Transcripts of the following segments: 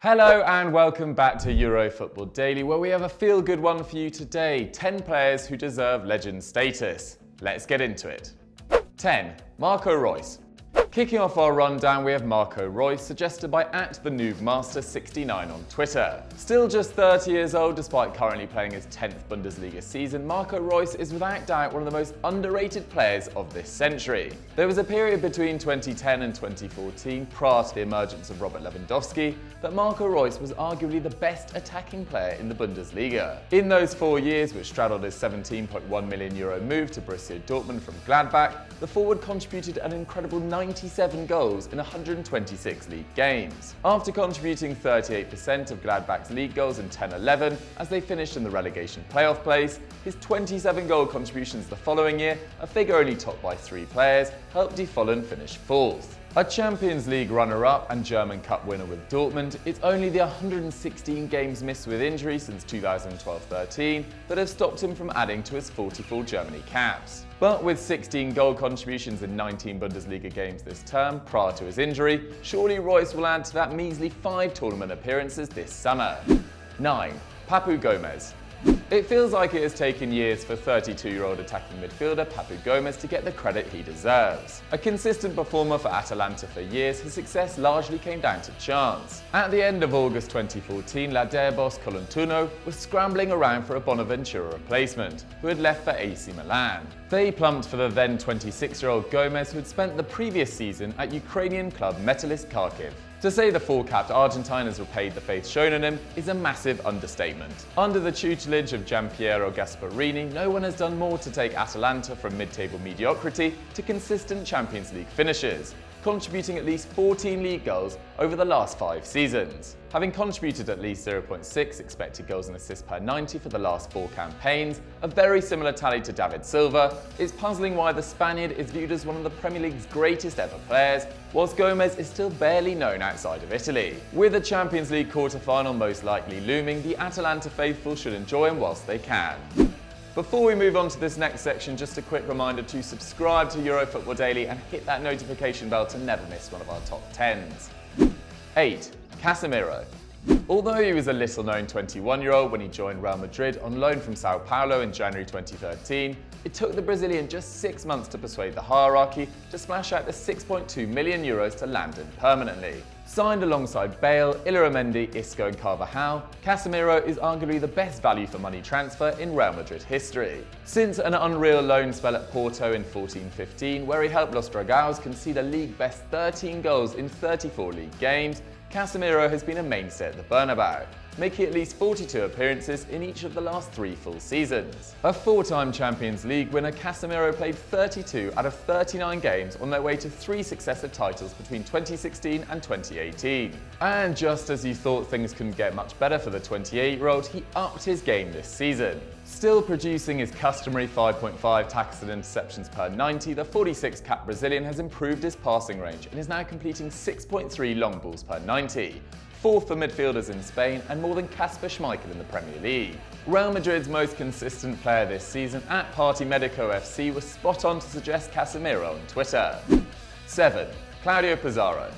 Hello and welcome back to Euro Football Daily, where we have a feel-good one for you today. 10 players who deserve legend status. Let's get into it. 10. Marco Reus. Kicking off our rundown, we have Marco Reus, suggested by @TheNoobMaster69 on Twitter. Still just 30 years old, despite currently playing his 10th Bundesliga season, Marco Reus is without doubt one of the most underrated players of this century. There was a period between 2010 and 2014, prior to the emergence of Robert Lewandowski, that Marco Reus was arguably the best attacking player in the Bundesliga. In those 4 years, which straddled his €17.1 million move to Borussia Dortmund from Gladbach, the forward contributed an incredible 97 goals in 126 league games. After contributing 38% of Gladbach's league goals in 10-11 as they finished in the relegation playoff place, his 27 goal contributions the following year, a figure only topped by 3 players, helped Die Fohlen finish 4th. A Champions League runner-up and German Cup winner with Dortmund, it's only the 116 games missed with injury since 2012-13 that have stopped him from adding to his 44 Germany caps. But with 16 goal contributions in 19 Bundesliga games this term, prior to his injury, surely Reus will add to that measly 5 tournament appearances this summer. 9. Papu Gomez. It feels like it has taken years for 32-year-old attacking midfielder Papu Gomez to get the credit he deserves. A consistent performer for Atalanta for years, his success largely came down to chance. At the end of August 2014, Ladea boss Colantuno was scrambling around for a Bonaventura replacement, who had left for AC Milan. They plumped for the then 26-year-old Gomez, who had spent the previous season at Ukrainian club Metalist Kharkiv. To say the four-capped Argentine has repaid the faith shown in him is a massive understatement. Under the tutelage of Gianpiero Gasparini, no one has done more to take Atalanta from mid-table mediocrity to consistent Champions League finishes, contributing at least 14 league goals over the last 5 seasons. Having contributed at least 0.6 expected goals and assists per 90 for the last 4 campaigns, a very similar tally to David Silva, it's puzzling why the Spaniard is viewed as one of the Premier League's greatest ever players, whilst Gomez is still barely known outside of Italy. With the Champions League quarter-final most likely looming, the Atalanta faithful should enjoy him whilst they can. Before we move on to this next section, just a quick reminder to subscribe to Euro Football Daily and hit that notification bell to never miss one of our top 10s. 8. Casemiro. Although he was a little-known 21-year-old when he joined Real Madrid on loan from Sao Paulo in January 2013, it took the Brazilian just 6 months to persuade the hierarchy to splash out the €6.2 million to land him permanently. Signed alongside Bale, Illarramendi, Isco and Carvajal, Casemiro is arguably the best value for money transfer in Real Madrid history. Since an unreal loan spell at Porto in 14-15, where he helped Los Dragões concede a league-best 13 goals in 34 league games, Casemiro has been a mainstay at the Bernabeu, making at least 42 appearances in each of the last 3 full seasons. A 4-time Champions League winner, Casemiro played 32 out of 39 games on their way to 3 successive titles between 2016 and 2018. And just as you thought things couldn't get much better for the 28-year-old, he upped his game this season. Still producing his customary 5.5 tackles and interceptions per 90, the 46-cap Brazilian has improved his passing range and is now completing 6.3 long balls per 90. 4th for midfielders in Spain and more than Kasper Schmeichel in the Premier League. Real Madrid's most consistent player this season at Party Medico FC was spot on to suggest Casemiro on Twitter. 7. Claudio Pizarro.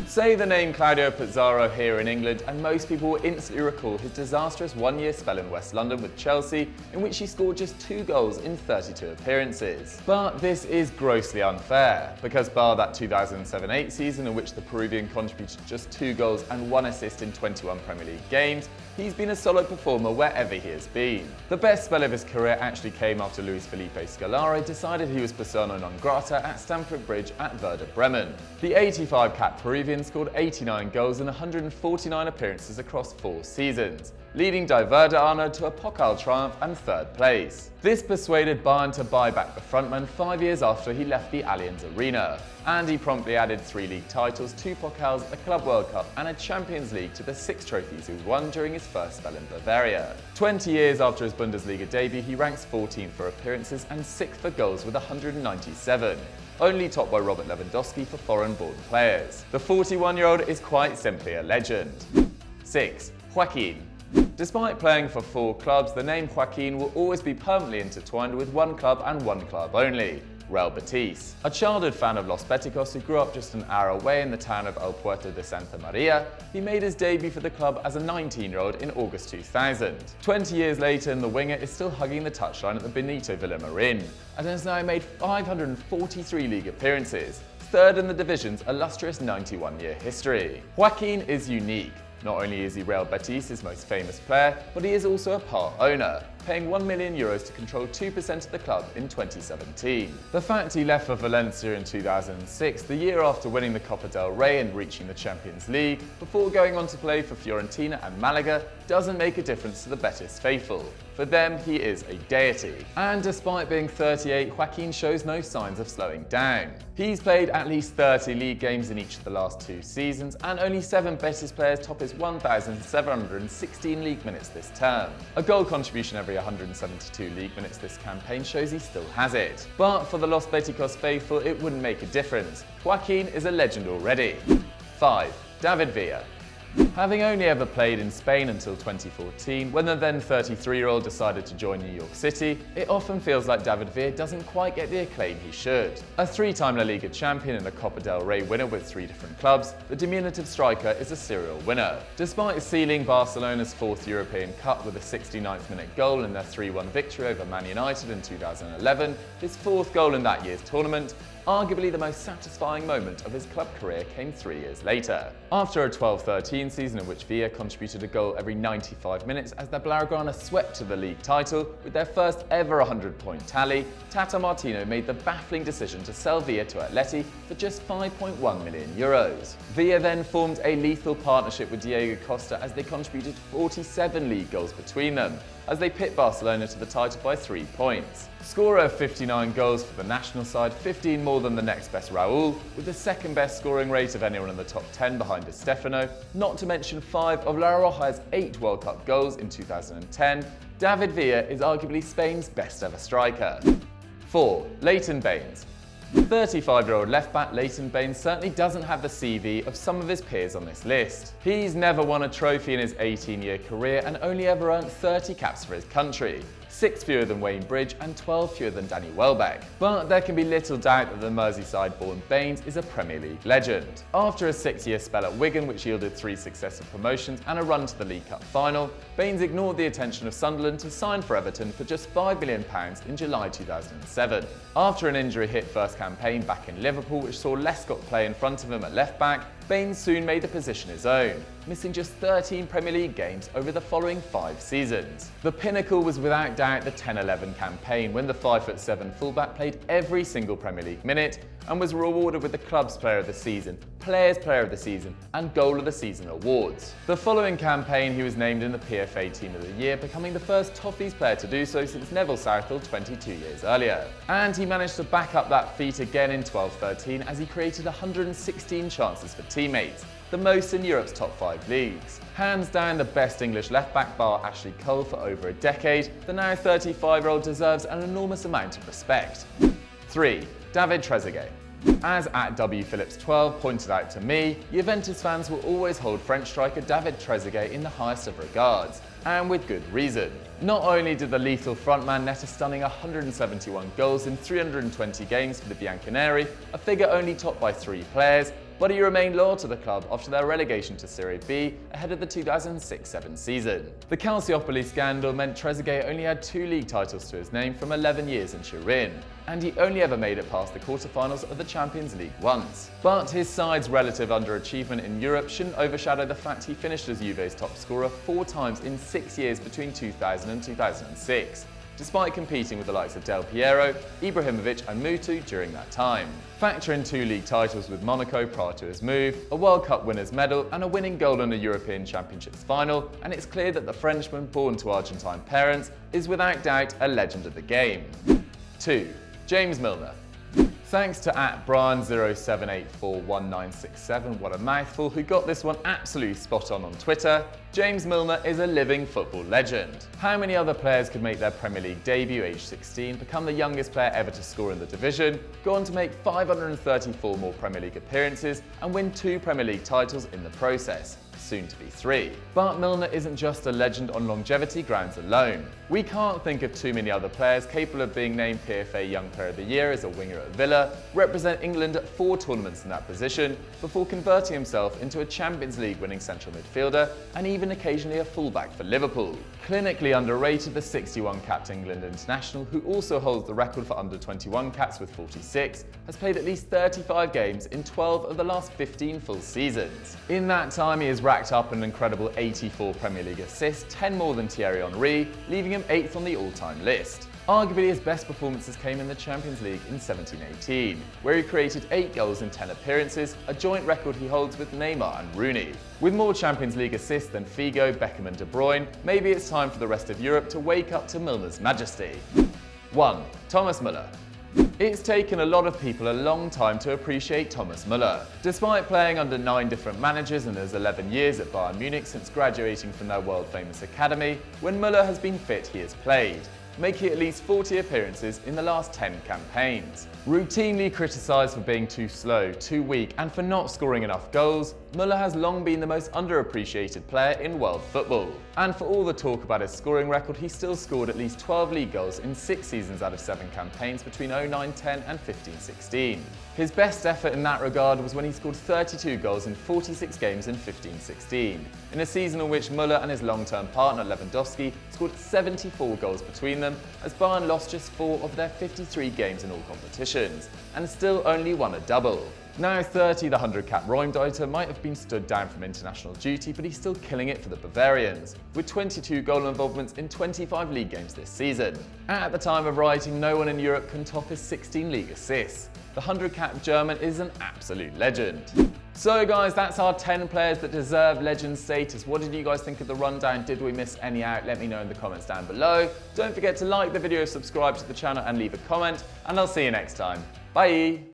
Say the name Claudio Pizarro here in England and most people will instantly recall his disastrous 1-year spell in West London with Chelsea, in which he scored just 2 goals in 32 appearances. But this is grossly unfair, because bar that 2007-8 season in which the Peruvian contributed just 2 goals and 1 assist in 21 Premier League games, he's been a solid performer wherever he has been. The best spell of his career actually came after Luis Felipe Scolari decided he was persona non grata at Stamford Bridge at Werder Bremen. The 85-cap Peruvian scored 89 goals in 149 appearances across 4 seasons, leading Die Werder Arno to a Pokal triumph and 3rd place. This persuaded Bayern to buy back the frontman 5 years after he left the Allianz Arena, and he promptly added 3 league titles, 2 Pokals, a Club World Cup and a Champions League to the 6 trophies he won during his first spell in Bavaria. 20 years after his Bundesliga debut, he ranks 14th for appearances and 6th for goals with 197. Only topped by Robert Lewandowski for foreign-born players. The 41-year-old is quite simply a legend. 6. Joaquín. Despite playing for 4 clubs, the name Joaquín will always be permanently intertwined with one club and one club only. Real Betis. A childhood fan of Los Beticos who grew up just an hour away in the town of El Puerto de Santa Maria, he made his debut for the club as a 19-year-old in August 2000. 20 years later, the winger is still hugging the touchline at the Benito Villamarín and has now made 543 league appearances, third in the division's illustrious 91-year history. Joaquín is unique. Not only is he Real Betis' most famous player, but he is also a part owner, paying €1 million to control 2% of the club in 2017. The fact he left for Valencia in 2006, the year after winning the Copa del Rey and reaching the Champions League, before going on to play for Fiorentina and Malaga, doesn't make a difference to the Betis faithful. For them, he is a deity. And despite being 38, Joaquín shows no signs of slowing down. He's played at least 30 league games in each of the last 2 seasons, and only 7 Betis players top his 1,716 league minutes this term. A goal contribution every 172 league minutes this campaign shows he still has it. But for the Los Beticos faithful, it wouldn't make a difference. Joaquín is a legend already. 5. David Villa. Having only ever played in Spain until 2014, when the then 33-year-old decided to join New York City, it often feels like David Villa doesn't quite get the acclaim he should. A 3-time La Liga champion and a Copa del Rey winner with 3 different clubs, the diminutive striker is a serial winner. Despite sealing Barcelona's 4th European Cup with a 69th minute goal in their 3-1 victory over Man United in 2011, his 4th goal in that year's tournament, arguably the most satisfying moment of his club career came 3 years later. After a 12-13 season in which Villa contributed a goal every 95 minutes as the Blaugrana swept to the league title with their first ever 100-point tally, Tata Martino made the baffling decision to sell Villa to Atleti for just €5.1 million. Villa then formed a lethal partnership with Diego Costa as they contributed 47 league goals between them, as they pit Barcelona to the title by 3 points. Scorer of 59 goals for the national side, 15 more than the next best Raúl, with the second best scoring rate of anyone in the top 10 behind Di Stefano, not to mention 5 of La Roja's 8 World Cup goals in 2010, David Villa is arguably Spain's best ever striker. 4. Leighton Baines. 35-year-old left-back Leighton Baines certainly doesn't have the CV of some of his peers on this list. He's never won a trophy in his 18-year career and only ever earned 30 caps for his country, 6 fewer than Wayne Bridge and 12 fewer than Danny Welbeck. But there can be little doubt that the Merseyside-born Baines is a Premier League legend. After a 6-year spell at Wigan, which yielded 3 successive promotions and a run to the League Cup final, Baines ignored the attention of Sunderland to sign for Everton for just £5 million in July 2007. After an injury-hit first campaign back in Liverpool, which saw Lescott play in front of him at left-back, Baines soon made the position his own, missing just 13 Premier League games over the following 5 seasons. The pinnacle was without doubt the 10-11 campaign, when the 5'7" fullback played every single Premier League minute and was rewarded with the club's Player of the Season, Players Player of the Season and Goal of the Season awards. The following campaign he was named in the PFA Team of the Year, becoming the first Toffees player to do so since Neville Southall 22 years earlier. And he managed to back up that feat again in 12-13 as he created 116 chances for teammates, the most in Europe's top 5 leagues. Hands down the best English left-back bar Ashley Cole for over a decade, the now 35-year-old deserves an enormous amount of respect. 3. David Trezeguet. As @WPhillips12 pointed out to me, Juventus fans will always hold French striker David Trezeguet in the highest of regards, and with good reason. Not only did the lethal frontman net a stunning 171 goals in 320 games for the Bianconeri, a figure only topped by 3 players, but he remained loyal to the club after their relegation to Serie B ahead of the 2006-07 season. The Calciopoli scandal meant Trezeguet only had 2 league titles to his name from 11 years in Turin, and he only ever made it past the quarterfinals of the Champions League once. But his side's relative underachievement in Europe shouldn't overshadow the fact he finished as Juve's top scorer 4 times in 6 years between 2000 and 2006. Despite competing with the likes of Del Piero, Ibrahimovic and Mutu during that time. Factor in 2 league titles with Monaco prior to his move, a World Cup winner's medal and a winning goal in a European Championships final, and it's clear that the Frenchman born to Argentine parents is without doubt a legend of the game. 2. James Milner. Thanks to @Brian07841967, what a mouthful, who got this one absolutely spot on Twitter, James Milner is a living football legend. How many other players could make their Premier League debut age 16, become the youngest player ever to score in the division, go on to make 534 more Premier League appearances and win 2 Premier League titles in the process? soon to be 3. But Milner isn't just a legend on longevity grounds alone. We can't think of too many other players capable of being named PFA Young Player of the Year as a winger at Villa, represent England at 4 tournaments in that position, before converting himself into a Champions League winning central midfielder, and even occasionally a fullback for Liverpool. Clinically underrated, the 61 capped England international, who also holds the record for under-21 caps with 46, has played at least 35 games in 12 of the last 15 full seasons. In that time, he has racked up an incredible 84 Premier League assists, 10 more than Thierry Henry, leaving him 8th on the all-time list. Arguably his best performances came in the Champions League in 17-18, where he created 8 goals in 10 appearances, a joint record he holds with Neymar and Rooney. With more Champions League assists than Figo, Beckham and De Bruyne, maybe it's time for the rest of Europe to wake up to Milner's majesty. 1. Thomas Muller. It's taken a lot of people a long time to appreciate Thomas Muller. Despite playing under 9 different managers in his 11 years at Bayern Munich since graduating from their world-famous academy, when Muller has been fit he has played, making at least 40 appearances in the last 10 campaigns. Routinely criticised for being too slow, too weak and for not scoring enough goals, Muller has long been the most underappreciated player in world football. And for all the talk about his scoring record, he still scored at least 12 league goals in 6 seasons out of 7 campaigns between 09-10 and 15-16. His best effort in that regard was when he scored 32 goals in 46 games in 15-16, in a season in which Muller and his long-term partner Lewandowski scored 74 goals between them, as Bayern lost just 4 of their 53 games in all competitions, and still only won a double. Now 30, the 100-cap Raumdeuter might have been stood down from international duty, but he's still killing it for the Bavarians, with 22 goal involvements in 25 league games this season. At the time of writing, no one in Europe can top his 16 league assists. The 100-cap German is an absolute legend. So guys, that's our 10 players that deserve legend status. What did you guys think of the rundown? Did we miss any out? Let me know in the comments down below. Don't forget to like the video, subscribe to the channel and leave a comment, and I'll see you next time. Bye!